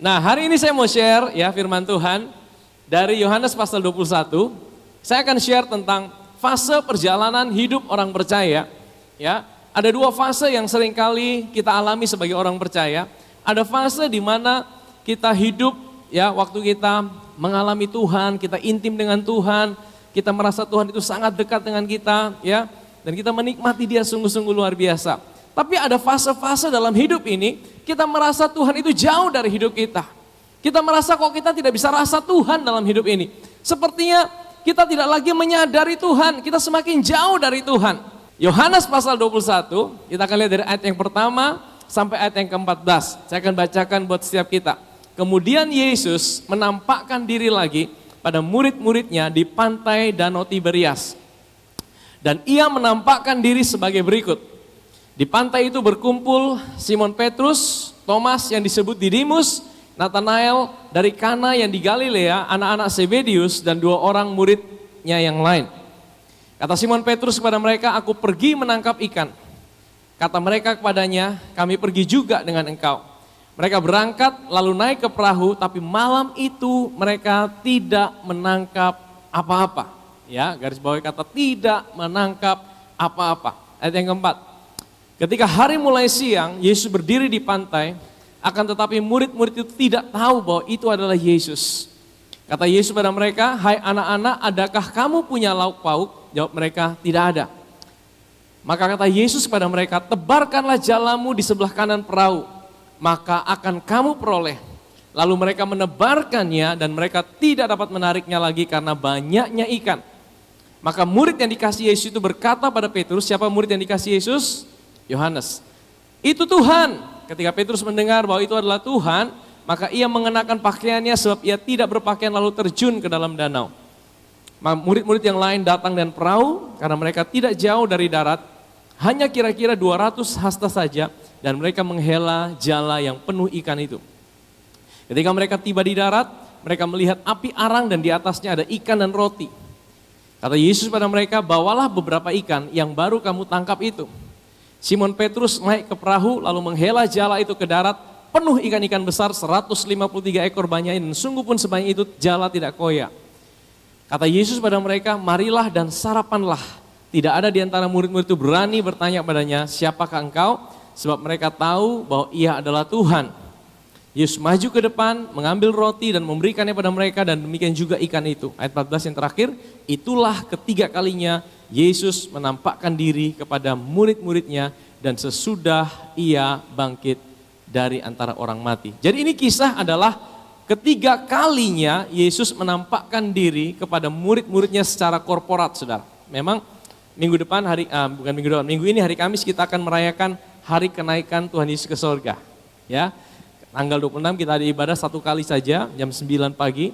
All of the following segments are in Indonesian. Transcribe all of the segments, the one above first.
Nah, hari ini saya mau share ya firman Tuhan dari Yohanes pasal 21. Saya akan share tentang fase perjalanan hidup orang percaya. Ya, ada dua fase yang seringkali kita alami sebagai orang percaya. Ada fase di mana kita hidup ya waktu kita mengalami Tuhan, kita intim dengan Tuhan, kita merasa Tuhan itu sangat dekat dengan kita ya, dan kita menikmati Dia sungguh-sungguh luar biasa. Tapi ada fase-fase dalam hidup ini, kita merasa Tuhan itu jauh dari hidup kita. Kita merasa kok kita tidak bisa rasa Tuhan dalam hidup ini. Sepertinya kita tidak lagi menyadari Tuhan, kita semakin jauh dari Tuhan. Yohanes pasal 21, kita akan lihat dari ayat yang pertama sampai ayat yang ke-14. Saya akan bacakan buat setiap kita. Kemudian Yesus menampakkan diri lagi pada murid-muridnya di pantai Danau Tiberias. Dan ia menampakkan diri sebagai berikut. Di pantai itu berkumpul Simon Petrus, Thomas yang disebut Didimus, Nathanael dari Kana yang di Galilea, anak-anak Zebedius dan dua orang muridnya yang lain. Kata Simon Petrus kepada mereka, aku pergi menangkap ikan. Kata mereka kepadanya, kami pergi juga dengan engkau. Mereka berangkat lalu naik ke perahu, tapi malam itu mereka tidak menangkap apa-apa. Ya, garis bawahi kata tidak menangkap apa-apa. Ayat yang keempat. Ketika hari mulai siang, Yesus berdiri di pantai, akan tetapi murid-murid itu tidak tahu bahwa itu adalah Yesus. Kata Yesus pada mereka, hai anak-anak, adakah kamu punya lauk pauk? Jawab mereka, tidak ada. Maka kata Yesus kepada mereka, tebarkanlah jalamu di sebelah kanan perahu, maka akan kamu peroleh. Lalu mereka menebarkannya dan mereka tidak dapat menariknya lagi karena banyaknya ikan. Maka murid yang dikasih Yesus itu berkata pada Petrus, siapa murid yang dikasih Yesus? Yohanes. Itu Tuhan. Ketika Petrus mendengar bahwa itu adalah Tuhan, maka ia mengenakan pakaiannya sebab ia tidak berpakaian lalu terjun ke dalam danau. Murid-murid yang lain datang dan perahu karena mereka tidak jauh dari darat, hanya kira-kira 200 hasta saja, dan mereka menghela jala yang penuh ikan itu. Ketika mereka tiba di darat, mereka melihat api arang dan di atasnya ada ikan dan roti. Kata Yesus pada mereka, bawalah beberapa ikan yang baru kamu tangkap itu. Simon Petrus naik ke perahu lalu menghela jala itu ke darat, penuh ikan-ikan besar 153 ekor banyaknya, dan sungguh pun sebanyak itu jala tidak koyak. Kata Yesus pada mereka, marilah dan sarapanlah. Tidak ada di antara murid-murid itu berani bertanya padanya, siapakah engkau? Sebab mereka tahu bahwa ia adalah Tuhan. Yesus maju ke depan, mengambil roti dan memberikannya pada mereka, dan demikian juga ikan itu. Ayat 14 yang terakhir, itulah ketiga kalinya Yesus menampakkan diri kepada murid-muridnya dan sesudah ia bangkit dari antara orang mati. Jadi ini kisah adalah ketiga kalinya Yesus menampakkan diri kepada murid-muridnya secara korporat, saudara. Memang minggu ini hari Kamis kita akan merayakan hari kenaikan Tuhan Yesus ke sorga. Ya, tanggal 26 kita ada ibadah satu kali saja, jam 9 pagi.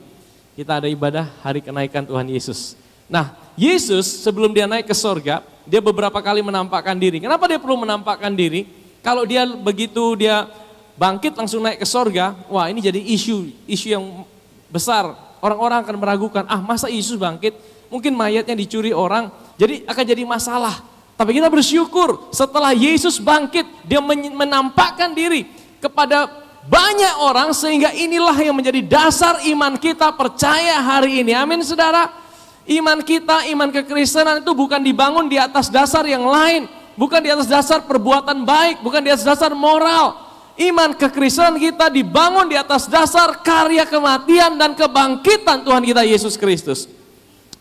Kita ada ibadah hari kenaikan Tuhan Yesus. Nah, Yesus sebelum dia naik ke sorga, dia beberapa kali menampakkan diri. Kenapa dia perlu menampakkan diri? Kalau dia begitu dia bangkit langsung naik ke sorga, wah ini jadi isu yang besar. Orang-orang akan meragukan, masa Yesus bangkit? Mungkin mayatnya dicuri orang, jadi akan jadi masalah. Tapi kita bersyukur setelah Yesus bangkit, dia menampakkan diri kepada banyak orang sehingga inilah yang menjadi dasar iman kita percaya hari ini. Amin saudara. Iman kita, iman kekristenan itu bukan dibangun di atas dasar yang lain. Bukan di atas dasar perbuatan baik, bukan di atas dasar moral. Iman kekristenan kita dibangun di atas dasar karya kematian dan kebangkitan Tuhan kita Yesus Kristus.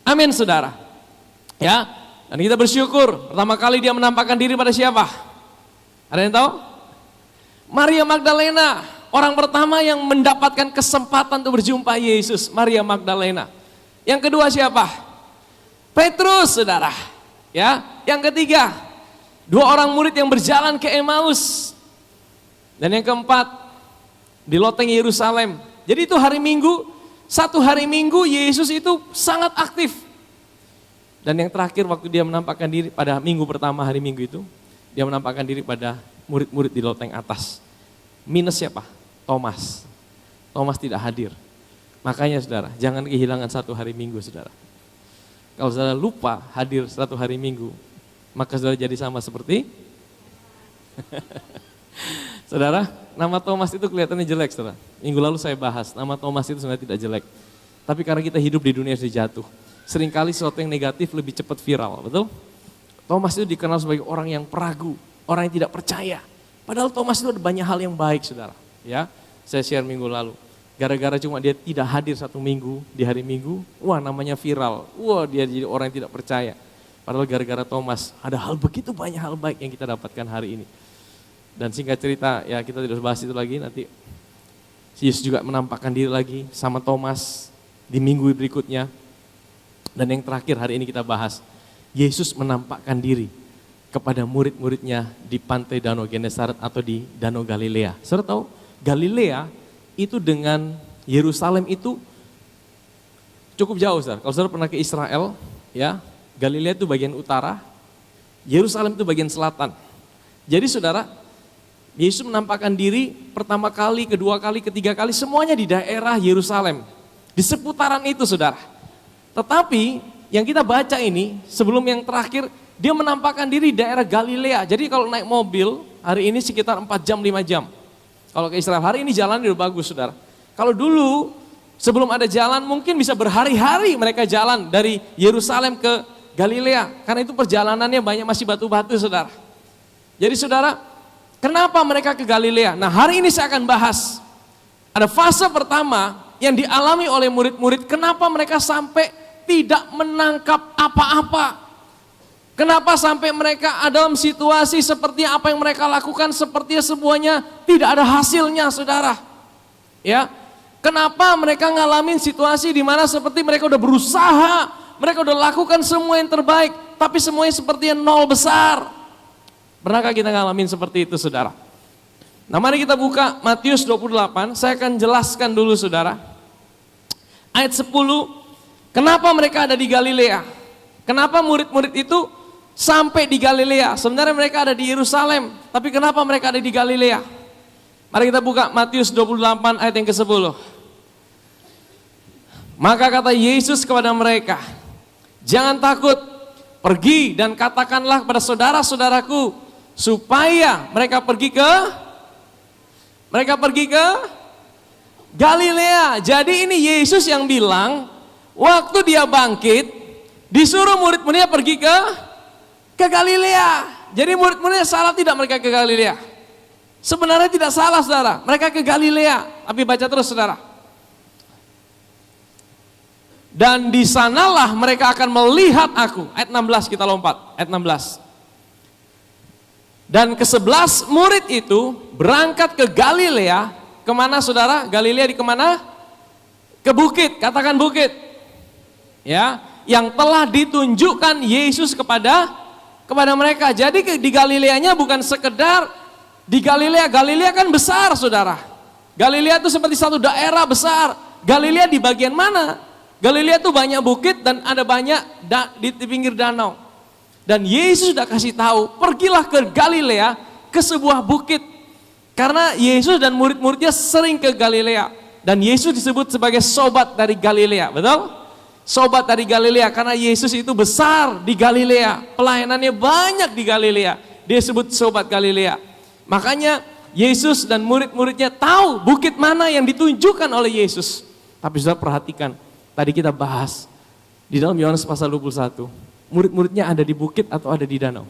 Amin saudara. Ya, dan kita bersyukur pertama kali dia menampakkan diri pada siapa? Ada yang tahu? Maria Magdalena, orang pertama yang mendapatkan kesempatan untuk berjumpa Yesus, Maria Magdalena. Yang kedua siapa? Petrus, saudara. Ya, yang ketiga, dua orang murid yang berjalan ke Emmaus. Dan yang keempat, di loteng Yerusalem. Jadi itu hari Minggu, satu hari Minggu Yesus itu sangat aktif. Dan yang terakhir waktu dia menampakkan diri pada minggu pertama hari Minggu itu, dia menampakkan diri pada murid-murid di loteng atas. Minus siapa? Thomas. Thomas tidak hadir. Makanya saudara, jangan kehilangan satu hari Minggu saudara. Kalau saudara lupa hadir satu hari Minggu, maka saudara jadi sama seperti Saudara, nama Thomas itu kelihatannya jelek, saudara. Minggu lalu saya bahas, nama Thomas itu sebenarnya tidak jelek. Tapi karena kita hidup di dunia sudah jatuh, seringkali sesuatu yang negatif lebih cepat viral, betul? Thomas itu dikenal sebagai orang yang peragu, orang yang tidak percaya. Padahal Thomas itu ada banyak hal yang baik, saudara. Ya, saya share minggu lalu. Gara-gara cuma dia tidak hadir 1 minggu di hari Minggu, wah namanya viral. Wah dia jadi orang yang tidak percaya. Padahal gara-gara Thomas, ada hal begitu banyak hal baik yang kita dapatkan hari ini. Dan singkat cerita, ya kita tidak bahas itu lagi, nanti Yesus juga menampakkan diri lagi sama Thomas di minggu berikutnya. Dan yang terakhir hari ini kita bahas, Yesus menampakkan diri kepada murid-muridnya di pantai Danau Genesaret atau di Danau Galilea. Saudara tahu, Galilea itu dengan Yerusalem itu cukup jauh, saudara. Kalau saudara pernah ke Israel, ya Galilea itu bagian utara, Yerusalem itu bagian selatan. Jadi saudara, Yesus menampakkan diri pertama kali, kedua kali, ketiga kali, semuanya di daerah Yerusalem. Di seputaran itu, saudara. Tetapi yang kita baca ini, sebelum yang terakhir, dia menampakkan diri di daerah Galilea. Jadi kalau naik mobil, hari ini sekitar 4 jam, 5 jam. Kalau ke Israel, hari ini jalan udah bagus, saudara. Kalau dulu, sebelum ada jalan, mungkin bisa berhari-hari mereka jalan dari Yerusalem ke Galilea. Karena itu perjalanannya banyak masih batu-batu, saudara. Jadi saudara, kenapa mereka ke Galilea? Nah hari ini saya akan bahas. Ada fase pertama yang dialami oleh murid-murid. Kenapa mereka sampai tidak menangkap apa-apa? Kenapa sampai mereka ada dalam situasi seperti apa yang mereka lakukan, sepertinya semuanya tidak ada hasilnya, saudara. Ya, kenapa mereka ngalamin situasi di mana seperti mereka udah berusaha, mereka udah lakukan semua yang terbaik, tapi semuanya sepertinya nol besar. Pernahkah kita ngalamin seperti itu, saudara? Nah mari kita buka Matius 28, saya akan jelaskan dulu, saudara. Ayat 10, kenapa mereka ada di Galilea? Kenapa murid-murid itu sampai di Galilea? Sebenarnya mereka ada di Yerusalem, tapi kenapa mereka ada di Galilea? Mari kita buka Matius 28 ayat yang ke-10. Maka kata Yesus kepada mereka, jangan takut, pergi dan katakanlah kepada saudara-saudaraku, supaya mereka pergi ke Galilea. Jadi ini Yesus yang bilang, waktu dia bangkit, disuruh murid-muridnya pergi ke Galilea. Jadi murid-muridnya salah tidak mereka ke Galilea? Sebenarnya tidak salah, saudara. Mereka ke Galilea. Tapi baca terus, saudara. Dan di sanalah mereka akan melihat aku. Ayat 16 kita lompat. Ayat 16. Dan ke-11 murid itu berangkat ke Galilea. Kemana, saudara? Galilea di kemana? Ke bukit. Katakan bukit. Ya, yang telah ditunjukkan Yesus kepada mereka. Jadi di Galileanya bukan sekedar di Galilea. Galilea kan besar, saudara. Galilea itu seperti satu daerah besar. Galilea di bagian mana? Galilea itu banyak bukit dan ada banyak di pinggir danau. Dan Yesus sudah kasih tahu, pergilah ke Galilea, ke sebuah bukit. Karena Yesus dan murid-muridnya sering ke Galilea. Dan Yesus disebut sebagai sobat dari Galilea, betul? Sobat dari Galilea, karena Yesus itu besar di Galilea. Pelayanannya banyak di Galilea. Dia sebut sobat Galilea. Makanya Yesus dan murid-muridnya tahu bukit mana yang ditunjukkan oleh Yesus. Tapi sudah perhatikan, tadi kita bahas di dalam Yohanes pasal 21, murid-muridnya ada di bukit atau ada di danau?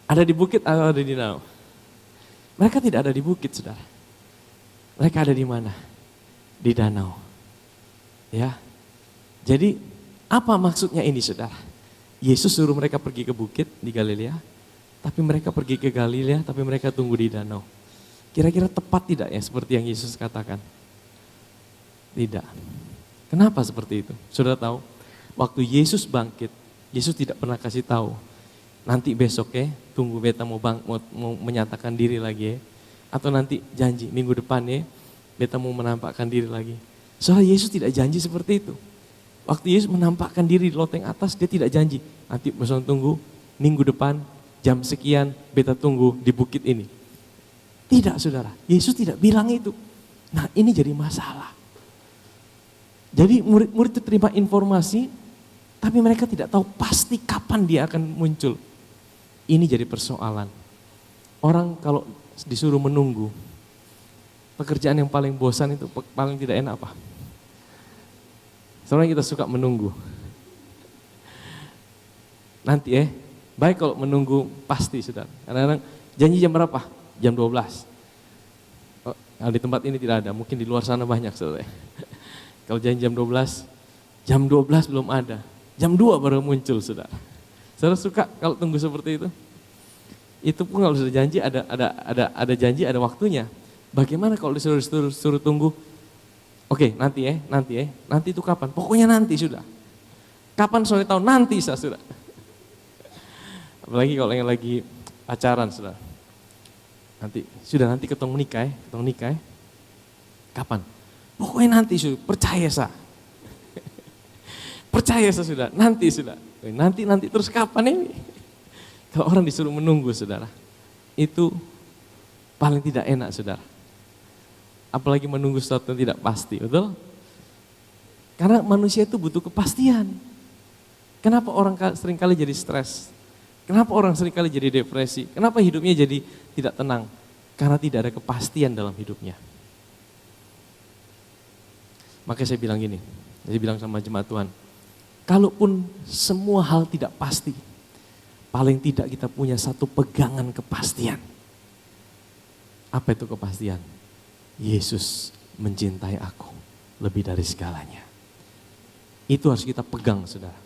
Ada di bukit atau ada di danau? Mereka tidak ada di bukit, saudara. Mereka ada di mana? Di danau. Ya. Jadi apa maksudnya ini, saudara? Yesus suruh mereka pergi ke bukit di Galilea, tapi mereka pergi ke Galilea, tapi mereka tunggu di danau. Kira-kira tepat tidak ya seperti yang Yesus katakan? Tidak. Kenapa seperti itu? Saudara tahu, waktu Yesus bangkit, Yesus tidak pernah kasih tahu, nanti besok ya, tunggu beta mau menyatakan diri lagi ya. Atau nanti janji minggu depan ya, beta mau menampakkan diri lagi. Soalnya Yesus tidak janji seperti itu. Waktu Yesus menampakkan diri di loteng atas, dia tidak janji, nanti besok tunggu, minggu depan, jam sekian, beta tunggu di bukit ini. Tidak, saudara, Yesus tidak bilang itu. Nah ini jadi masalah. Jadi murid-murid itu terima informasi, tapi mereka tidak tahu pasti kapan dia akan muncul. Ini jadi persoalan. Orang kalau disuruh menunggu, pekerjaan yang paling bosan itu paling tidak enak apa? Soalnya kita suka menunggu. Nanti baik kalau menunggu pasti saudara. Kadang-kadang janji jam berapa? Jam 12. Oh, di tempat ini tidak ada, mungkin di luar sana banyak saudara. Kalau janji jam 12 belum ada. Jam 2 baru muncul saudara. Saudara suka kalau tunggu seperti itu? Itu pun kalau sudah janji ada janji, ada waktunya. Bagaimana kalau disuruh tunggu? Oke, nanti itu kapan? Pokoknya nanti sudah. Kapan soalnya tahu nanti sudah. Apalagi kalau yang lagi pacaran sudah. Nanti ketemu nikah Kapan? Pokoknya nanti sudah, percaya Percaya sudah, nanti sudah. Nanti terus kapan ini? Kalau orang disuruh menunggu saudara, itu paling tidak enak saudara. Apalagi menunggu sesuatu yang tidak pasti, betul? Karena manusia itu butuh kepastian. Kenapa orang seringkali jadi stres? Kenapa orang seringkali jadi depresi? Kenapa hidupnya jadi tidak tenang? Karena tidak ada kepastian dalam hidupnya. Makanya saya bilang sama jemaat Tuhan, kalaupun semua hal tidak pasti, paling tidak kita punya satu pegangan kepastian. Apa itu kepastian? Yesus mencintai aku lebih dari segalanya. Itu harus kita pegang saudara.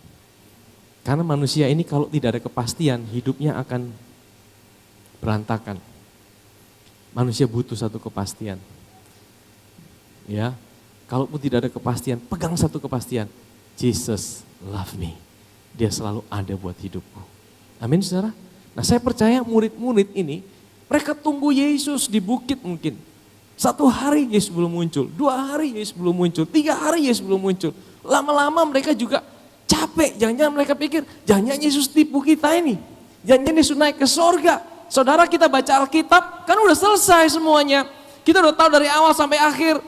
Karena manusia ini kalau tidak ada kepastian, hidupnya akan berantakan. Manusia butuh satu kepastian. Ya, kalaupun tidak ada kepastian, pegang satu kepastian. Jesus love me. Dia selalu ada buat hidupku. Amin saudara. Nah saya percaya murid-murid ini, mereka tunggu Yesus di bukit mungkin. 1 hari Yesus belum muncul, 2 hari Yesus belum muncul, 3 hari Yesus belum muncul. Lama-lama mereka juga capek, jangan-jangan mereka pikir, jangan-jangan Yesus tipu kita ini. Jangan-jangan Yesus naik ke sorga. Saudara kita baca Alkitab, kan udah selesai semuanya. Kita udah tahu dari awal sampai akhir.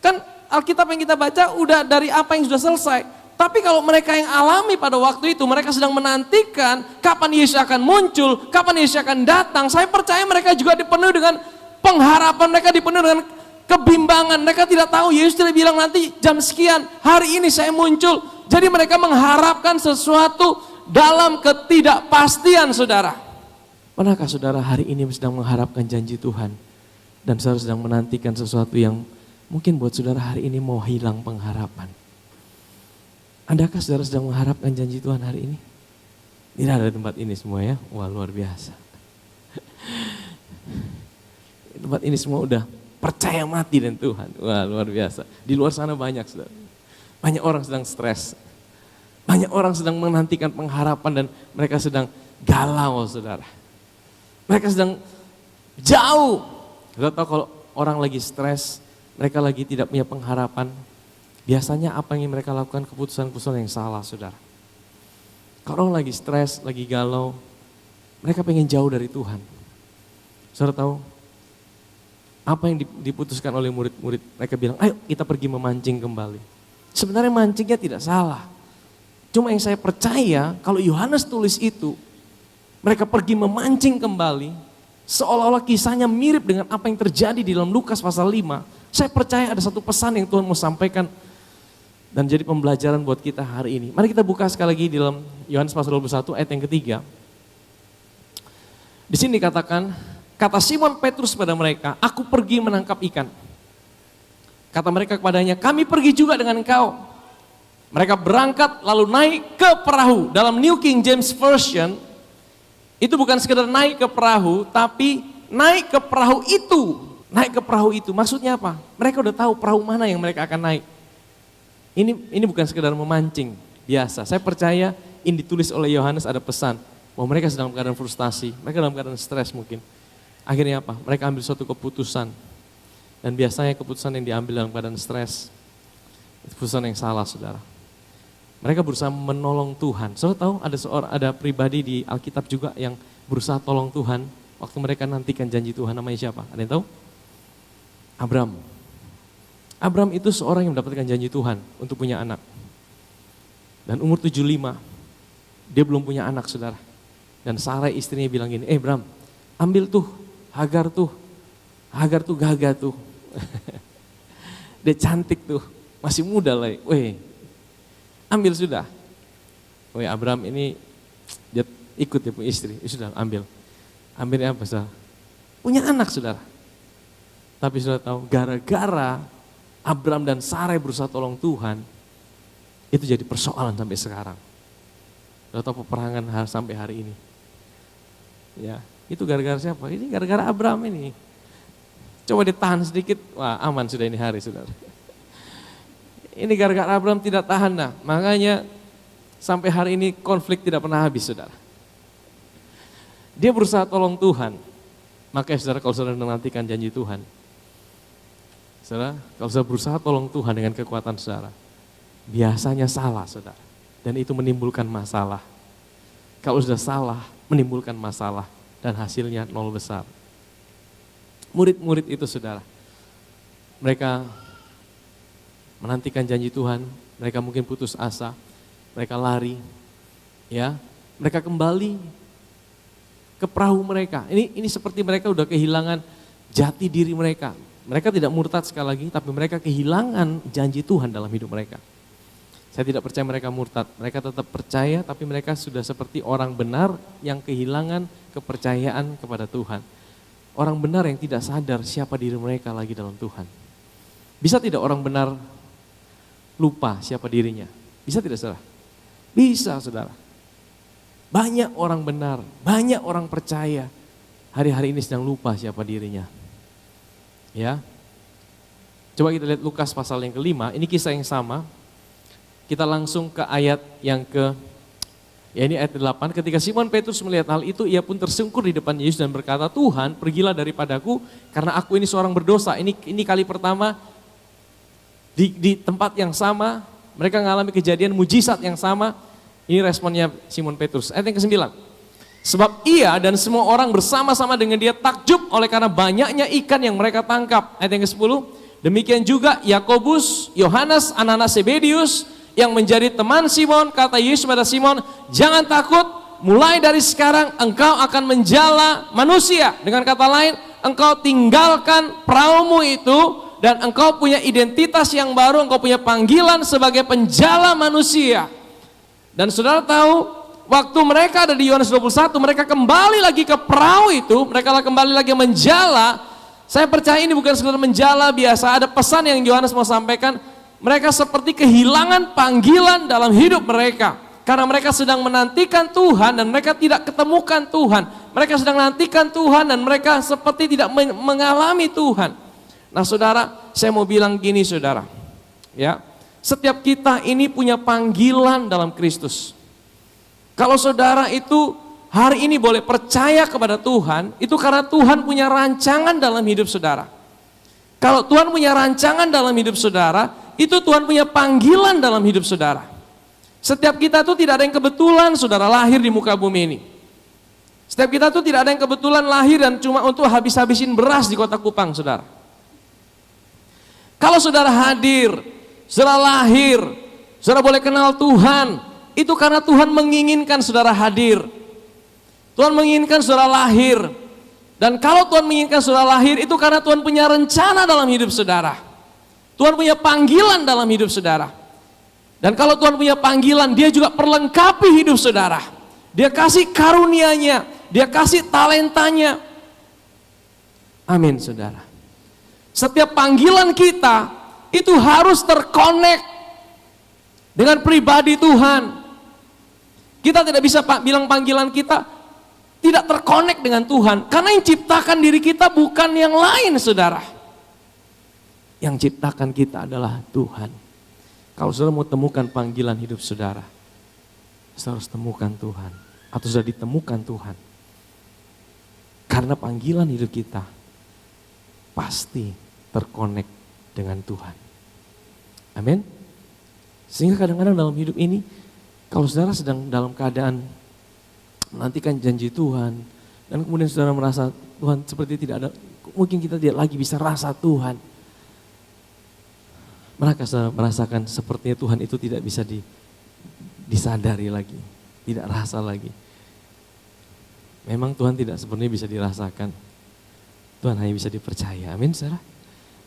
Kan Alkitab yang kita baca udah dari apa yang sudah selesai. Tapi kalau mereka yang alami pada waktu itu, mereka sedang menantikan kapan Yesus akan muncul, kapan Yesus akan datang. Saya percaya mereka juga dipenuhi dengan pengharapan, mereka dipenuhi dengan kebimbangan. Mereka tidak tahu, Yesus tidak bilang nanti jam sekian, hari ini saya muncul. Jadi mereka mengharapkan sesuatu dalam ketidakpastian saudara. Pernahkah saudara hari ini sedang mengharapkan janji Tuhan? Dan saudara sedang menantikan sesuatu yang mungkin buat saudara hari ini mau hilang pengharapan. Adakah saudara sedang mengharapkan janji Tuhan hari ini? Tidak ada tempat ini semua ya, wah luar biasa. Tempat ini semua udah percaya mati dengan Tuhan, wah luar biasa. Di luar sana banyak saudara, banyak orang sedang stres. Banyak orang sedang menantikan pengharapan dan mereka sedang galau saudara. Mereka sedang jauh. Saudara tahu kalau orang lagi stres, mereka lagi tidak punya pengharapan. Biasanya apa yang mereka lakukan keputusan-keputusan yang salah saudara. Kalau orang lagi stres, lagi galau, mereka pengen jauh dari Tuhan. Saudara tahu apa yang diputuskan oleh murid-murid? Mereka bilang, ayo kita pergi memancing kembali. Sebenarnya mancingnya tidak salah. Cuma yang saya percaya kalau Yohanes tulis itu, mereka pergi memancing kembali, seolah-olah kisahnya mirip dengan apa yang terjadi di dalam Lukas pasal 5. Saya percaya ada satu pesan yang Tuhan mau sampaikan dan jadi pembelajaran buat kita hari ini. Mari kita buka sekali lagi di dalam Yohanes pasal 21 ayat yang ketiga. Di sini dikatakan, kata Simon Petrus pada mereka, aku pergi menangkap ikan. Kata mereka kepadanya, kami pergi juga dengan engkau. Mereka berangkat lalu naik ke perahu. Dalam New King James Version, itu bukan sekedar naik ke perahu, tapi naik ke perahu itu. Naik ke perahu itu, maksudnya apa? Mereka udah tahu perahu mana yang mereka akan naik. Ini bukan sekedar memancing biasa. Saya percaya ini ditulis oleh Yohanes ada pesan bahwa mereka sedang dalam keadaan frustasi, mereka dalam keadaan stres mungkin. Akhirnya apa? Mereka ambil suatu keputusan. Dan biasanya keputusan yang diambil dalam keadaan stres, keputusan yang salah saudara. Mereka berusaha menolong Tuhan. Saudara tahu ada pribadi di Alkitab juga yang berusaha tolong Tuhan waktu mereka nantikan janji Tuhan, namanya siapa? Ada yang tahu? Abram. Abram itu seorang yang mendapatkan janji Tuhan untuk punya anak. Dan umur 75, dia belum punya anak saudara. Dan Sarai istrinya bilang gini, Abram, ambil tuh Hagar tuh gagah tuh. Dia cantik tuh, masih muda lah. Weh, ambil sudah. Weh, Abraham ini dia ikut dia punya istri, sudah ambil. Ambilnya apa saudara? Punya anak saudara. Tapi sudah tahu, gara-gara Abraham dan Sarai berusaha tolong Tuhan, itu jadi persoalan sampai sekarang. Sudah tahu peperangan sampai hari ini. Ya, itu gara-gara siapa? Ini gara-gara Abraham ini. Coba ditahan sedikit, wah aman sudah ini hari saudara. Ini gara-gara Abraham tidak tahan, nah makanya sampai hari ini konflik tidak pernah habis saudara. Dia berusaha tolong Tuhan, makanya saudara kalau saudara menantikan janji Tuhan, saudara kalau saudara berusaha tolong Tuhan dengan kekuatan saudara, biasanya salah saudara, dan itu menimbulkan masalah. Kalau sudah salah, menimbulkan masalah dan hasilnya nol besar. Murid-murid itu saudara, mereka menantikan janji Tuhan, mereka mungkin putus asa, mereka lari, ya, mereka kembali ke perahu mereka. Ini seperti mereka udah kehilangan jati diri mereka. Mereka tidak murtad sekali lagi, tapi mereka kehilangan janji Tuhan dalam hidup mereka. Saya tidak percaya mereka murtad, mereka tetap percaya, tapi mereka sudah seperti orang benar yang kehilangan kepercayaan kepada Tuhan. Orang benar yang tidak sadar siapa diri mereka lagi dalam Tuhan. Bisa tidak orang benar lupa siapa dirinya? Bisa tidak saudara? Bisa saudara. Banyak orang benar, banyak orang percaya, hari-hari ini sedang lupa siapa dirinya. Ya, coba kita lihat Lukas pasal yang ke-5, ini kisah yang sama. Kita langsung ke ayat yang ini ayat 8. Ketika Simon Petrus melihat hal itu, ia pun tersungkur di depan Yesus dan berkata, Tuhan, pergilah daripadaku karena aku ini seorang berdosa. Ini kali pertama di tempat yang sama, mereka mengalami kejadian mujizat yang sama. Ini responnya Simon Petrus. Ayat yang ke-9. Sebab ia dan semua orang bersama-sama dengan dia takjub oleh karena banyaknya ikan yang mereka tangkap. Ayat yang ke-10. Demikian juga Yakobus, Yohanes, anak-anak Zebedius, yang menjadi teman Simon. Kata Yesus pada Simon, jangan takut, mulai dari sekarang engkau akan menjala manusia. Dengan kata lain, engkau tinggalkan perahumu itu dan engkau punya identitas yang baru, engkau punya panggilan sebagai penjala manusia. Dan saudara tahu, waktu mereka ada di Yohanes 21, mereka kembali lagi ke perahu itu, mereka kembali lagi menjala. Saya percaya ini bukan sekedar menjala biasa, ada pesan yang Yohanes mau sampaikan. Mereka seperti kehilangan panggilan dalam hidup mereka. Karena mereka sedang menantikan Tuhan dan mereka tidak ketemukan Tuhan. Mereka sedang menantikan Tuhan dan mereka seperti tidak mengalami Tuhan. Nah saudara, saya mau bilang gini saudara. Ya, setiap kita ini punya panggilan dalam Kristus. Kalau saudara itu hari ini boleh percaya kepada Tuhan, itu karena Tuhan punya rancangan dalam hidup saudara. Kalau Tuhan punya rancangan dalam hidup saudara, itu Tuhan punya panggilan dalam hidup saudara. Setiap kita itu tidak ada yang kebetulan saudara lahir di muka bumi ini. Setiap kita itu tidak ada yang kebetulan lahir dan cuma untuk habis-habisin beras di kota Kupang saudara. Kalau saudara hadir, saudara lahir, saudara boleh kenal Tuhan, itu karena Tuhan menginginkan saudara hadir. Tuhan menginginkan saudara lahir. Dan kalau Tuhan menginginkan saudara lahir, itu karena Tuhan punya rencana dalam hidup saudara. Tuhan punya panggilan dalam hidup saudara. Dan kalau Tuhan punya panggilan, dia juga perlengkapi hidup saudara. Dia kasih karunia-Nya, dia kasih talentanya. Amin saudara. Setiap panggilan kita itu harus terkonek dengan pribadi Tuhan. Kita tidak bisa bilang panggilan kita tidak terkonek dengan Tuhan. Karena yang ciptakan diri kita bukan yang lain saudara. Yang ciptakan kita adalah Tuhan. Kalau saudara mau temukan panggilan hidup saudara, saudara harus temukan Tuhan. Atau sudah ditemukan Tuhan. Karena panggilan hidup kita pasti terkonek dengan Tuhan. Amin. Sehingga kadang-kadang dalam hidup ini, kalau saudara sedang dalam keadaan menantikan janji Tuhan, dan kemudian saudara merasa Tuhan seperti tidak ada, mungkin kita tidak lagi bisa rasa Tuhan. Maka saudara merasakan sepertinya Tuhan itu tidak bisa disadari lagi, tidak rasa lagi. Memang Tuhan tidak sebenarnya bisa dirasakan. Tuhan hanya bisa dipercaya. Amin, saudara.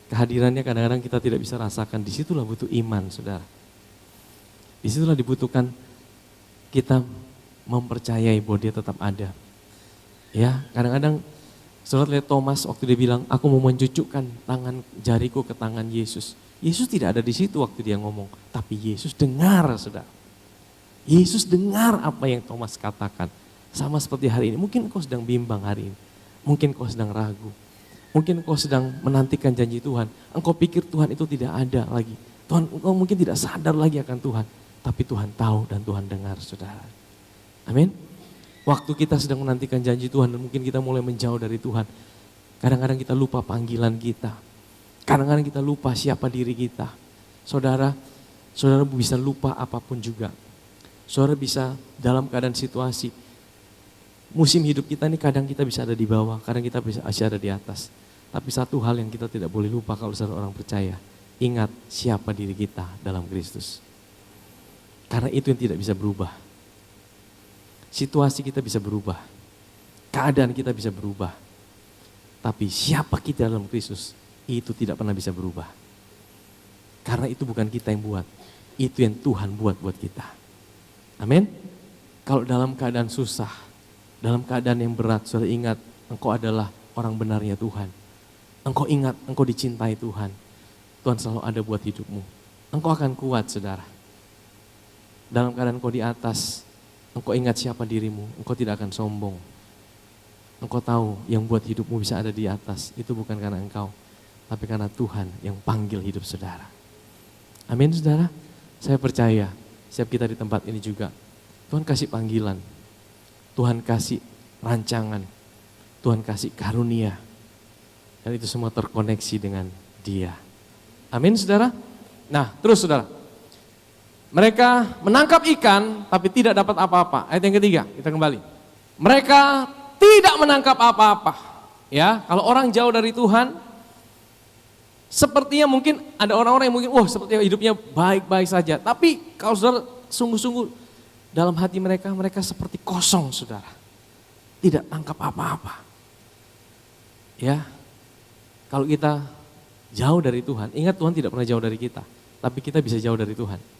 Kehadirannya kadang-kadang kita tidak bisa rasakan. Disitulah butuh iman, saudara. Disitulah dibutuhkan kita mempercayai bahwa dia tetap ada. Ya, kadang-kadang saudara lihat Thomas waktu dia bilang, aku mau mencucukkan tangan jariku ke tangan Yesus. Yesus tidak ada di situ waktu dia ngomong, tapi Yesus dengar, saudara. Yesus dengar apa yang Thomas katakan. Sama seperti hari ini, mungkin kau sedang bimbang hari ini. Mungkin kau sedang ragu. Mungkin kau sedang menantikan janji Tuhan. Engkau pikir Tuhan itu tidak ada lagi. Engkau mungkin tidak sadar lagi akan Tuhan. Tapi Tuhan tahu dan Tuhan dengar, saudara. Amin. Waktu kita sedang menantikan janji Tuhan dan mungkin kita mulai menjauh dari Tuhan. Kadang-kadang kita lupa panggilan kita. Kadang-kadang kita lupa siapa diri kita. Saudara bisa lupa apapun juga. Saudara bisa dalam keadaan situasi. Musim hidup kita ini kadang kita bisa ada di bawah, kadang kita bisa ada di atas. Tapi satu hal yang kita tidak boleh lupa kalau saudara orang percaya. Ingat siapa diri kita dalam Kristus. Karena itu yang tidak bisa berubah. Situasi kita bisa berubah. Keadaan kita bisa berubah. Tapi siapa kita dalam Kristus, itu tidak pernah bisa berubah. Karena itu bukan kita yang buat. Itu yang Tuhan buat kita. Amin. Kalau dalam keadaan susah, dalam keadaan yang berat, saudara ingat engkau adalah orang benarnya Tuhan. Engkau ingat engkau dicintai Tuhan. Tuhan selalu ada buat hidupmu. Engkau akan kuat, saudara. Dalam keadaan engkau di atas, engkau ingat siapa dirimu, engkau tidak akan sombong. Engkau tahu yang buat hidupmu bisa ada di atas, itu bukan karena engkau, tapi karena Tuhan yang panggil hidup saudara. Amin, saudara. Saya percaya, setiap kita di tempat ini juga, Tuhan kasih panggilan, Tuhan kasih rancangan, Tuhan kasih karunia, dan itu semua terkoneksi dengan Dia. Amin, saudara. Nah, terus saudara. Mereka menangkap ikan tapi tidak dapat apa-apa. Ayat yang ketiga, kita kembali. Mereka tidak menangkap apa-apa. Ya, kalau orang jauh dari Tuhan, sepertinya mungkin ada orang-orang yang mungkin, sepertinya hidupnya baik-baik saja. Tapi kalau saudara sungguh-sungguh dalam hati mereka, mereka seperti kosong, saudara. Tidak tangkap apa-apa. Ya, kalau kita jauh dari Tuhan, ingat Tuhan tidak pernah jauh dari kita. Tapi kita bisa jauh dari Tuhan.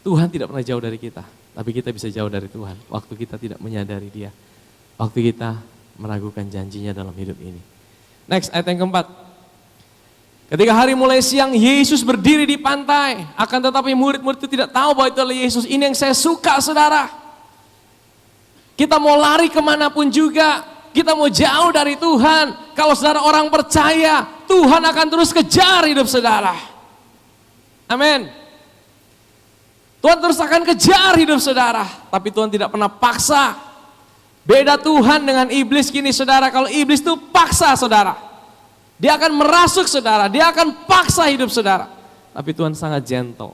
Tuhan tidak pernah jauh dari kita, tapi kita bisa jauh dari Tuhan. Waktu kita tidak menyadari Dia, waktu kita meragukan janjinya dalam hidup ini. Next, ayat yang keempat. Ketika hari mulai siang, Yesus berdiri di pantai. Akan tetapi murid-murid itu tidak tahu bahwa itu adalah Yesus. Ini yang saya suka, saudara. Kita mau lari kemanapun juga, kita mau jauh dari Tuhan. Kalau saudara orang percaya, Tuhan akan terus kejar hidup saudara. Amin. Tuhan terus akan kejar hidup saudara, tapi Tuhan tidak pernah paksa. Beda Tuhan dengan iblis gini, saudara. Kalau iblis itu paksa, saudara. Dia akan merasuk, saudara. Dia akan paksa hidup saudara. Tapi Tuhan sangat gentle.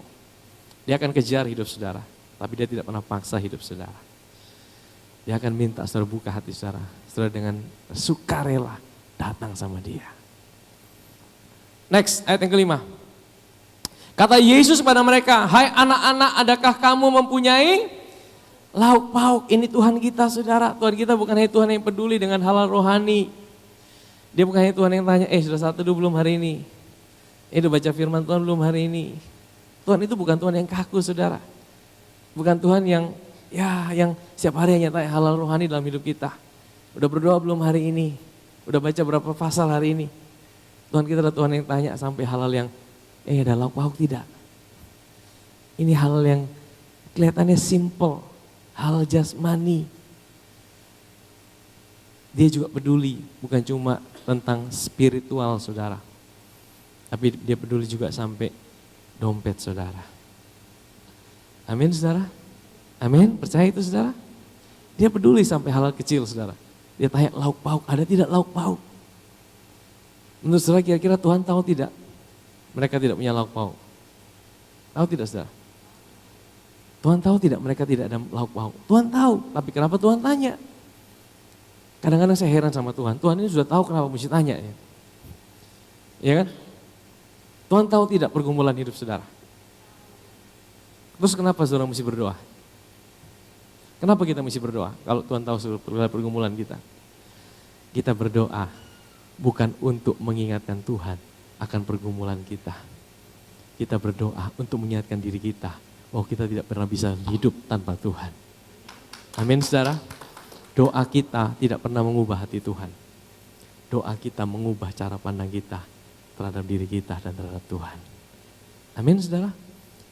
Dia akan kejar hidup saudara, tapi Dia tidak pernah paksa hidup saudara. Dia akan minta saudara buka hati saudara. Saudara dengan sukarela datang sama Dia. Next, ayat yang kelima. Kata Yesus pada mereka, hai anak-anak, adakah kamu mempunyai lauk pauk? Ini Tuhan kita, saudara. Tuhan kita bukan hanya Tuhan yang peduli dengan hal rohani. Dia bukan hanya Tuhan yang tanya, sudah satu dulu belum hari ini? Udah baca firman Tuhan belum hari ini? Tuhan itu bukan Tuhan yang kaku, saudara. Bukan Tuhan yang setiap hari hanya tanya hal rohani dalam hidup kita. Udah berdoa belum hari ini? Udah baca berapa pasal hari ini? Tuhan kita adalah Tuhan yang tanya sampai hal-hal yang ada lauk pauk tidak? Ini hal yang kelihatannya simple, hal jasmani. Dia juga peduli, bukan cuma tentang spiritual, saudara. Tapi Dia peduli juga sampai dompet, saudara. Amin, saudara? Amin, percaya itu, saudara? Dia peduli sampai hal kecil, saudara. Dia tanya lauk pauk, ada tidak lauk pauk? Menurut saudara kira-kira Tuhan tahu tidak? Mereka tidak punya lauk pauk. Tahu tidak, saudara? Tuhan tahu tidak mereka tidak ada lauk pauk? Tuhan tahu, tapi kenapa Tuhan tanya? Kadang-kadang saya heran sama Tuhan. Tuhan ini sudah tahu kenapa mesti tanya. Ya kan? Tuhan tahu tidak pergumulan hidup saudara? Terus kenapa saudara mesti berdoa? Kenapa kita mesti berdoa? Kalau Tuhan tahu pergumulan kita. Kita berdoa bukan untuk mengingatkan Tuhan akan pergumulan kita. Kita berdoa untuk mengingatkan diri kita bahwa kita tidak pernah bisa hidup tanpa Tuhan. Amin saudara. Doa kita tidak pernah mengubah hati Tuhan. Doa kita mengubah cara pandang kita terhadap diri kita dan terhadap Tuhan. Amin saudara.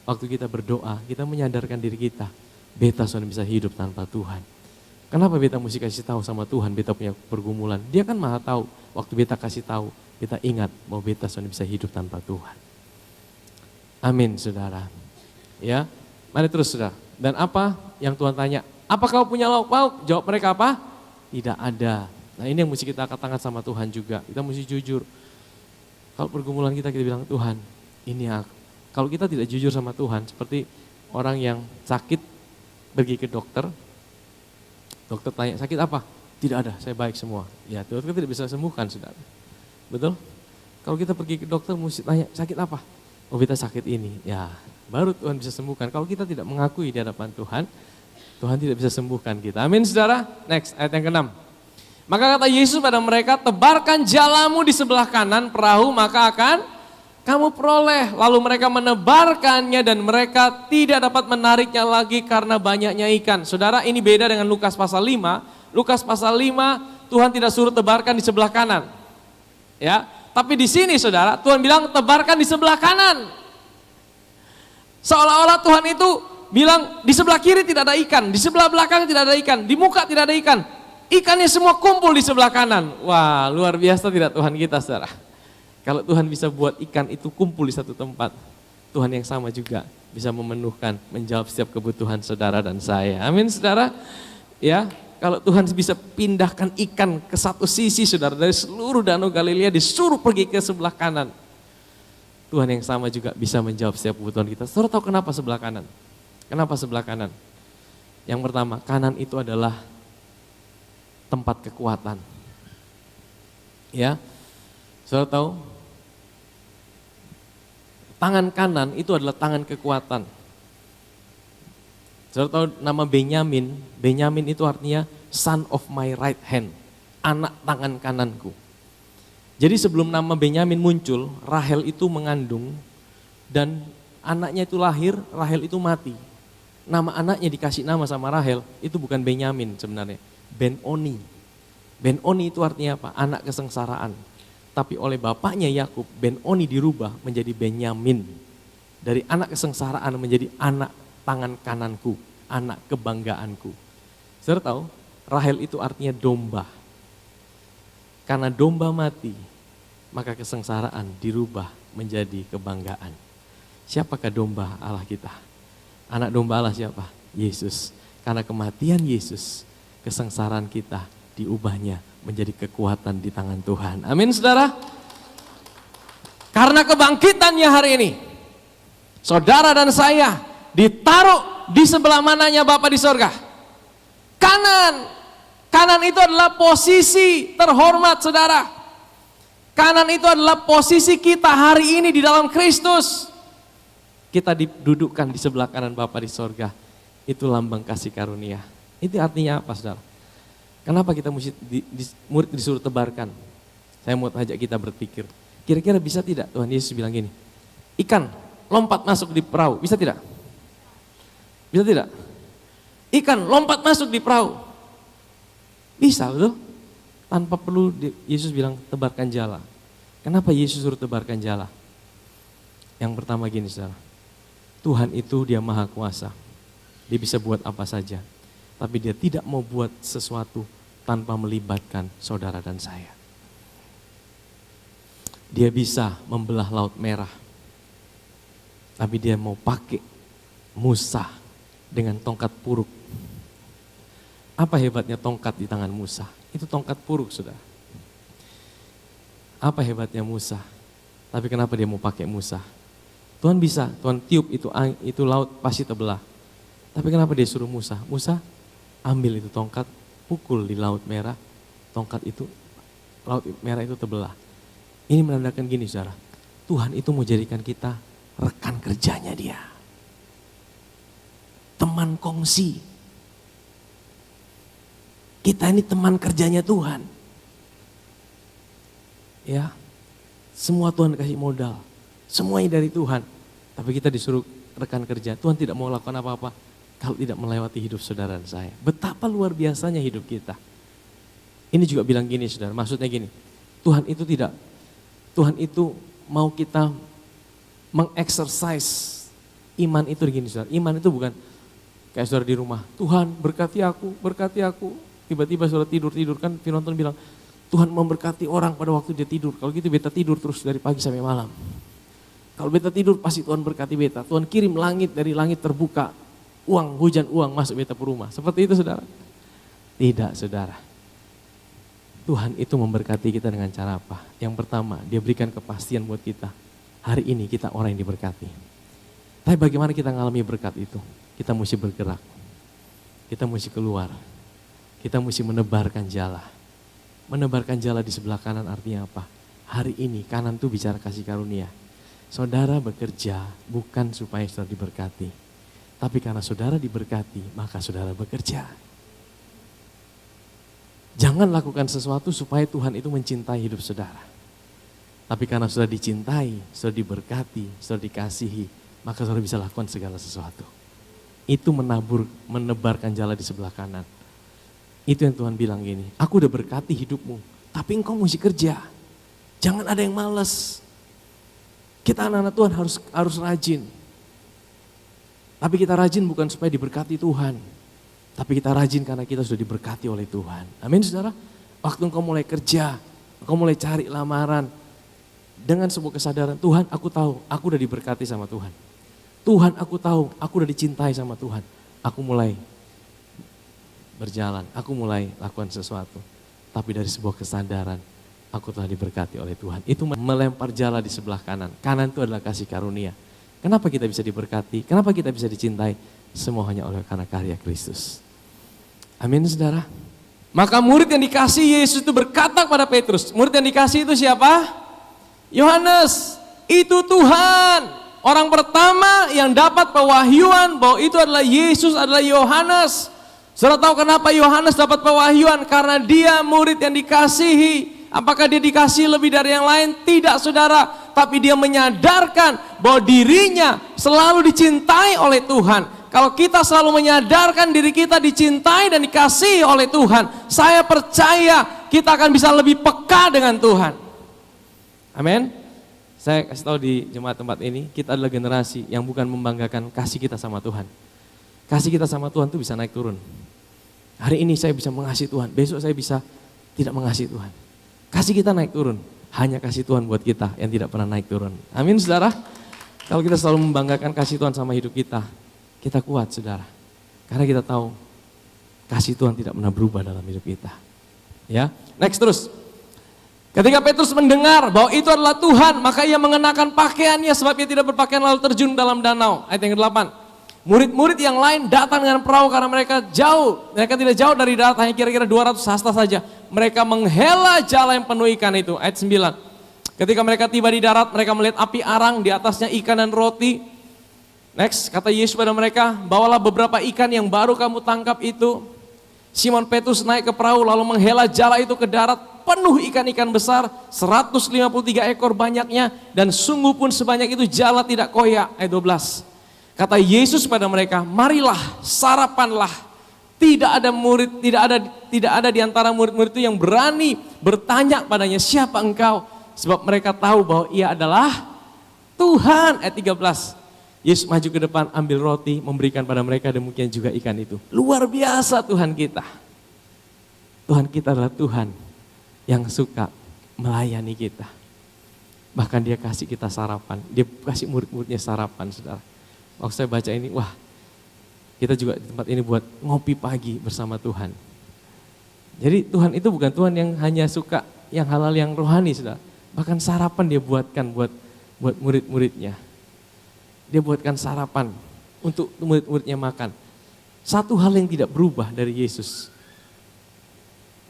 Waktu kita berdoa, kita menyadarkan diri kita, beta sudah bisa hidup tanpa Tuhan. Kenapa beta mesti kasih tahu sama Tuhan beta punya pergumulan? Dia kan maha tahu. Waktu beta kasih tahu, beta ingat bahwa beta sudah bisa hidup tanpa Tuhan. Amin saudara. Ya, mari terus saudara. Dan apa yang Tuhan tanya? Apa kau punya lauk pauk? Jawab mereka apa? Tidak ada. Nah ini yang mesti kita katakan sama Tuhan juga. Kita mesti jujur. Kalau pergumulan kita bilang, Tuhan ini aku. Kalau kita tidak jujur sama Tuhan, seperti orang yang sakit pergi ke dokter. Dokter tanya, sakit apa? Tidak ada, saya baik semua. Ya dokter tidak bisa sembuhkan saudara. Betul? Kalau kita pergi ke dokter mesti tanya, sakit apa? Oh kita sakit ini. Ya baru Tuhan bisa sembuhkan. Kalau kita tidak mengakui di hadapan Tuhan, Tuhan tidak bisa sembuhkan kita. Amin saudara. Next, ayat yang ke-6. Maka kata Yesus pada mereka, tebarkan jalamu di sebelah kanan perahu, maka akan kamu peroleh. Lalu mereka menebarkannya dan mereka tidak dapat menariknya lagi karena banyaknya ikan. Saudara, ini beda dengan Lukas pasal 5. Lukas pasal 5, Tuhan tidak suruh tebarkan di sebelah kanan. Ya, tapi di sini saudara, Tuhan bilang tebarkan di sebelah kanan. Seolah-olah Tuhan itu bilang di sebelah kiri tidak ada ikan, di sebelah belakang tidak ada ikan, di muka tidak ada ikan. Ikannya semua kumpul di sebelah kanan. Wah, luar biasa tidak Tuhan kita saudara. Kalau Tuhan bisa buat ikan itu kumpul di satu tempat, Tuhan yang sama juga bisa memenuhkan, menjawab setiap kebutuhan saudara dan saya. Amin saudara. Ya, kalau Tuhan bisa pindahkan ikan ke satu sisi saudara, dari seluruh danau Galilea disuruh pergi ke sebelah kanan. Tuhan yang sama juga bisa menjawab setiap kebutuhan kita. Saudara tahu kenapa sebelah kanan? Kenapa sebelah kanan? Yang pertama, kanan itu adalah tempat kekuatan. Ya, saudara tahu? Tangan kanan itu adalah tangan kekuatan. Saudara tahu nama Benyamin? Benyamin itu artinya son of my right hand, anak tangan kananku. Jadi sebelum nama Benyamin muncul, Rahel itu mengandung dan anaknya itu lahir, Rahel itu mati. Nama anaknya dikasih nama sama Rahel, itu bukan Benyamin sebenarnya, Ben-Oni. Ben-Oni itu artinya apa? Anak kesengsaraan. Tapi oleh bapaknya Yakub, Ben-Oni dirubah menjadi Benyamin. Dari anak kesengsaraan menjadi anak tangan kananku, anak kebanggaanku. Saudara tahu, Rahel itu artinya domba. Karena domba mati, maka kesengsaraan dirubah menjadi kebanggaan. Siapakah domba Allah kita? Anak domba Allah siapa? Yesus. Karena kematian Yesus, kesengsaraan kita diubahnya menjadi kekuatan di tangan Tuhan. Amin saudara. Karena kebangkitannya hari ini, saudara dan saya ditaruh di sebelah mananya Bapa di sorga? Kanan. Kanan itu adalah posisi terhormat saudara. Kanan itu adalah posisi kita hari ini di dalam Kristus. Kita didudukkan di sebelah kanan Bapa di sorga. Itu lambang kasih karunia. Itu artinya apa saudara? Kenapa kita mesti murid disuruh tebarkan? Saya mau ajak kita berpikir. Kira-kira bisa tidak Tuhan Yesus bilang gini, ikan lompat masuk di perahu, bisa tidak? Bisa tidak? Ikan lompat masuk di perahu. Bisa betul? Tanpa perlu Yesus bilang tebarkan jala. Kenapa Yesus suruh tebarkan jala? Yang pertama gini saudara, Tuhan itu dia maha kuasa. Dia bisa buat apa saja. Tapi dia tidak mau buat sesuatu tanpa melibatkan saudara dan saya. Dia bisa membelah laut merah. Tapi dia mau pakai Musa dengan tongkat puruk. Apa hebatnya tongkat di tangan Musa? Itu tongkat puruk saudara. Apa hebatnya Musa? Tapi kenapa dia mau pakai Musa? Tuhan bisa, Tuhan tiup itu laut pasti terbelah. Tapi kenapa dia suruh Musa? Musa ambil itu tongkat, pukul di laut merah, tongkat itu, laut merah itu terbelah. Ini menandakan gini saudara, Tuhan itu mau jadikan kita rekan kerjanya dia. Teman kongsi. Kita ini teman kerjanya Tuhan. Ya, semua Tuhan kasih modal, semuanya dari Tuhan. Tapi kita disuruh rekan kerja, Tuhan tidak mau lakukan apa-apa kalau tidak melewati hidup saudara dan saya. Betapa luar biasanya hidup kita. Ini juga bilang gini saudara, maksudnya gini, Tuhan itu mau kita mengeksersis iman itu gini saudara. Iman itu bukan kayak saudara di rumah, Tuhan berkati aku. Tiba-tiba saudara tidur kan firman Tuhan bilang, Tuhan memberkati orang pada waktu dia tidur. Kalau gitu beta tidur terus dari pagi sampai malam. Kalau beta tidur pasti Tuhan berkati beta. Tuhan kirim dari langit terbuka, hujan uang masuk beta ke rumah. Seperti itu saudara? Tidak saudara. Tuhan itu memberkati kita dengan cara apa? Yang pertama, dia berikan kepastian buat kita. Hari ini kita orang yang diberkati. Tapi bagaimana kita mengalami berkat itu? Kita mesti bergerak. Kita mesti keluar. Kita mesti menebarkan jala. Menebarkan jala di sebelah kanan artinya apa? Hari ini kanan tuh bicara kasih karunia. Saudara bekerja bukan supaya saudara diberkati. Tapi karena saudara diberkati, maka saudara bekerja. Jangan lakukan sesuatu supaya Tuhan itu mencintai hidup saudara. Tapi karena sudah dicintai, sudah diberkati, sudah dikasihi, maka saudara bisa lakukan segala sesuatu. Itu menebarkan jala di sebelah kanan. Itu yang Tuhan bilang gini, aku udah berkati hidupmu, tapi engkau mesti kerja. Jangan ada yang malas. Kita anak-anak Tuhan harus rajin. Tapi kita rajin bukan supaya diberkati Tuhan. Tapi kita rajin karena kita sudah diberkati oleh Tuhan. Amin saudara. Waktu engkau mulai kerja, engkau mulai cari lamaran. Dengan sebuah kesadaran, Tuhan aku tahu, aku udah diberkati sama Tuhan. Tuhan aku tahu, aku udah dicintai sama Tuhan. Aku mulai berjalan, aku mulai lakukan sesuatu. Tapi dari sebuah kesadaran, aku telah diberkati oleh Tuhan. Itu melempar jala di sebelah kanan. Kanan itu adalah kasih karunia. Kenapa kita bisa diberkati? Kenapa kita bisa dicintai? Semua hanya oleh karena karya Kristus. Amin saudara. Maka murid yang dikasih Yesus itu berkata kepada Petrus. Murid yang dikasih itu siapa? Yohanes. Itu Tuhan. Orang pertama yang dapat pewahyuan bahwa itu adalah Yesus adalah Yohanes. Saudara tahu kenapa Yohanes dapat pewahyuan? Karena dia murid yang dikasihi. Apakah dia dikasihi lebih dari yang lain? Tidak saudara. Tapi dia menyadarkan bahwa dirinya selalu dicintai oleh Tuhan. Kalau kita selalu menyadarkan diri kita dicintai dan dikasihi oleh Tuhan, saya percaya kita akan bisa lebih peka dengan Tuhan. Amin. Saya kasih tahu di jemaat tempat ini, kita adalah generasi yang bukan membanggakan kasih kita sama Tuhan. Kasih kita sama Tuhan itu bisa naik turun. Hari ini saya bisa mengasihi Tuhan, besok saya bisa tidak mengasihi Tuhan. Kasih kita naik turun, hanya kasih Tuhan buat kita yang tidak pernah naik turun. Amin saudara. Kalau kita selalu membanggakan kasih Tuhan sama hidup kita kuat saudara. Karena kita tahu kasih Tuhan tidak pernah berubah dalam hidup kita. Ya, next terus. Ketika Petrus mendengar bahwa itu adalah Tuhan, maka ia mengenakan pakaiannya sebab ia tidak berpakaian lalu terjun dalam danau. Ayat yang ke-8. Murid-murid yang lain datang dengan perahu karena mereka jauh. Mereka tidak jauh dari darat, hanya kira-kira 200 hasta saja. Mereka menghela jala yang penuh ikan itu. Ayat 9. Ketika mereka tiba di darat, mereka melihat api arang, di atasnya ikan dan roti. Next, kata Yesus pada mereka, bawalah beberapa ikan yang baru kamu tangkap itu. Simon Petrus naik ke perahu lalu menghela jala itu ke darat, penuh ikan-ikan besar, 153 ekor banyaknya, dan sungguh pun sebanyak itu jala tidak koyak. Ayat 12. Kata Yesus pada mereka, marilah, sarapanlah. Tidak ada di antara murid-murid itu yang berani bertanya padanya, siapa engkau? Sebab mereka tahu bahwa ia adalah Tuhan. Ayat 13. Yesus maju ke depan, ambil roti, memberikan pada mereka, demikian juga ikan itu. Luar biasa Tuhan kita. Tuhan kita adalah Tuhan yang suka melayani kita. Bahkan dia kasih kita sarapan, dia kasih murid-muridnya sarapan saudara. Waktu saya baca ini, wah kita juga di tempat ini buat ngopi pagi bersama Tuhan. Jadi Tuhan itu bukan Tuhan yang hanya suka yang halal yang rohani saudara. Bahkan sarapan dia buatkan buat murid-muridnya. Dia buatkan sarapan untuk murid-muridnya makan. Satu hal yang tidak berubah dari Yesus.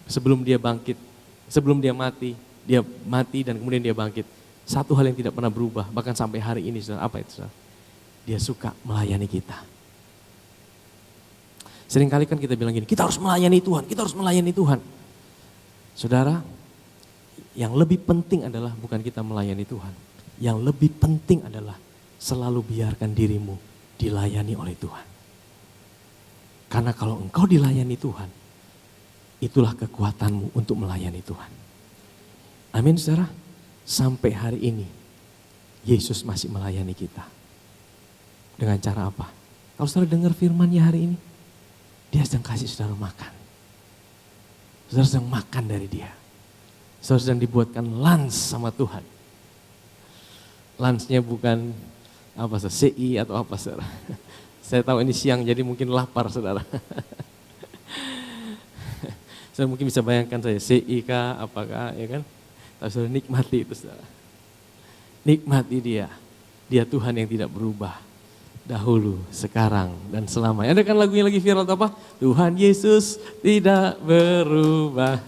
Sebelum dia bangkit, sebelum dia mati dan kemudian dia bangkit. Satu hal yang tidak pernah berubah, bahkan sampai hari ini saudara. Apa itu saudara? Dia suka melayani kita. Seringkali kan kita bilang gini, kita harus melayani Tuhan, kita harus melayani Tuhan. Saudara, Yang lebih penting adalah bukan kita melayani Tuhan. Yang lebih penting adalah selalu biarkan dirimu dilayani oleh Tuhan. Karena kalau engkau dilayani Tuhan, itulah kekuatanmu untuk melayani Tuhan. Amin saudara. Sampai hari ini, Yesus masih melayani kita. Dengan cara apa? Kalau saudara dengar firman-Nya hari ini, Dia sedang kasih saudara makan. Saudara sedang makan dari Dia. Saudara sedang dibuatkan lunch sama Tuhan. Lunch-nya bukan apa CI atau apa saudara. Saya tahu ini siang jadi mungkin lapar saudara. Saudara mungkin bisa bayangkan saya CI kah apakah ya kan. Tapi saudara nikmati itu saudara. Nikmati Dia. Dia Tuhan yang tidak berubah. Dahulu, sekarang, dan selamanya. Ada kan lagunya lagi viral atau apa? Tuhan Yesus tidak berubah.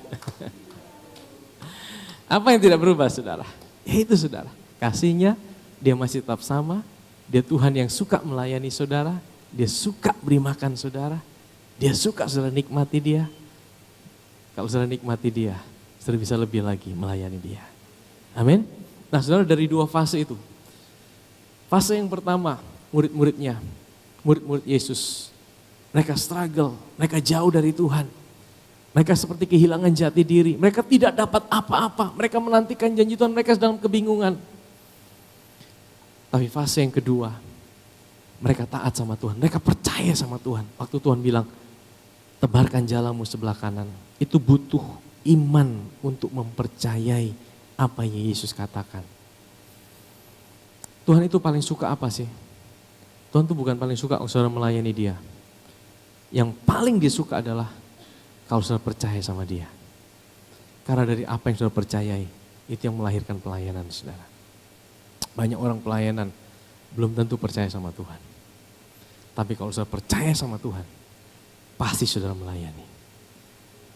Apa yang tidak berubah saudara? Ya itu saudara. Kasihnya Dia masih tetap sama. Dia Tuhan yang suka melayani saudara. Dia suka beri makan saudara. Dia suka saudara nikmati Dia. Kalau saudara nikmati Dia, saudara bisa lebih lagi melayani Dia. Amin. Nah saudara dari dua fase itu. Fase yang pertama, murid-muridnya, murid-murid Yesus. Mereka struggle, mereka jauh dari Tuhan. Mereka seperti kehilangan jati diri. Mereka tidak dapat apa-apa. Mereka menantikan janji Tuhan, mereka sedang kebingungan. Tapi fase yang kedua, mereka taat sama Tuhan. Mereka percaya sama Tuhan. Waktu Tuhan bilang, tebarkan jalamu sebelah kanan. Itu butuh iman untuk mempercayai apa yang Yesus katakan. Tuhan itu paling suka apa sih? Tuhan itu bukan paling suka saudara melayani Dia. Yang paling Dia suka adalah kalau saudara percaya sama Dia. Karena dari apa yang saudara percayai, itu yang melahirkan pelayanan saudara. Banyak orang pelayanan belum tentu percaya sama Tuhan. Tapi kalau saudara percaya sama Tuhan, pasti saudara melayani.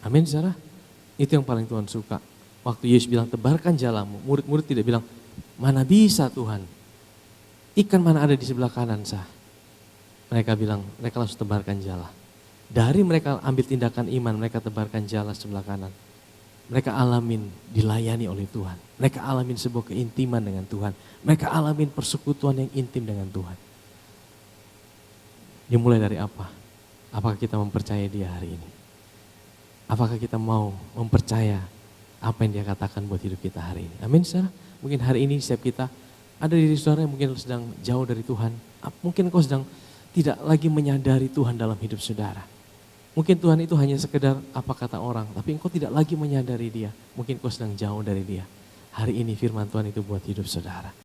Amin saudara. Itu yang paling Tuhan suka. Waktu Yesus bilang tebarkan jalamu, murid-murid tidak bilang, mana bisa Tuhan. Ikan mana ada di sebelah kanan sah. Mereka bilang, mereka langsung tebarkan jala. Dari mereka ambil tindakan iman, mereka tebarkan jala sebelah kanan. Mereka alamin dilayani oleh Tuhan. Mereka alamin sebuah keintiman dengan Tuhan. Mereka alamin persekutuan yang intim dengan Tuhan. Dimulai dari apa? Apakah kita mempercayai Dia hari ini? Apakah kita mau mempercaya apa yang Dia katakan buat hidup kita hari ini? Amin saudara. Mungkin hari ini setiap kita ada diri saudara yang mungkin sedang jauh dari Tuhan. Mungkin kau sedang tidak lagi menyadari Tuhan dalam hidup saudara. Mungkin Tuhan itu hanya sekedar apa kata orang, tapi engkau tidak lagi menyadari Dia. Mungkin kau sedang jauh dari Dia. Hari ini firman Tuhan itu buat hidup saudara.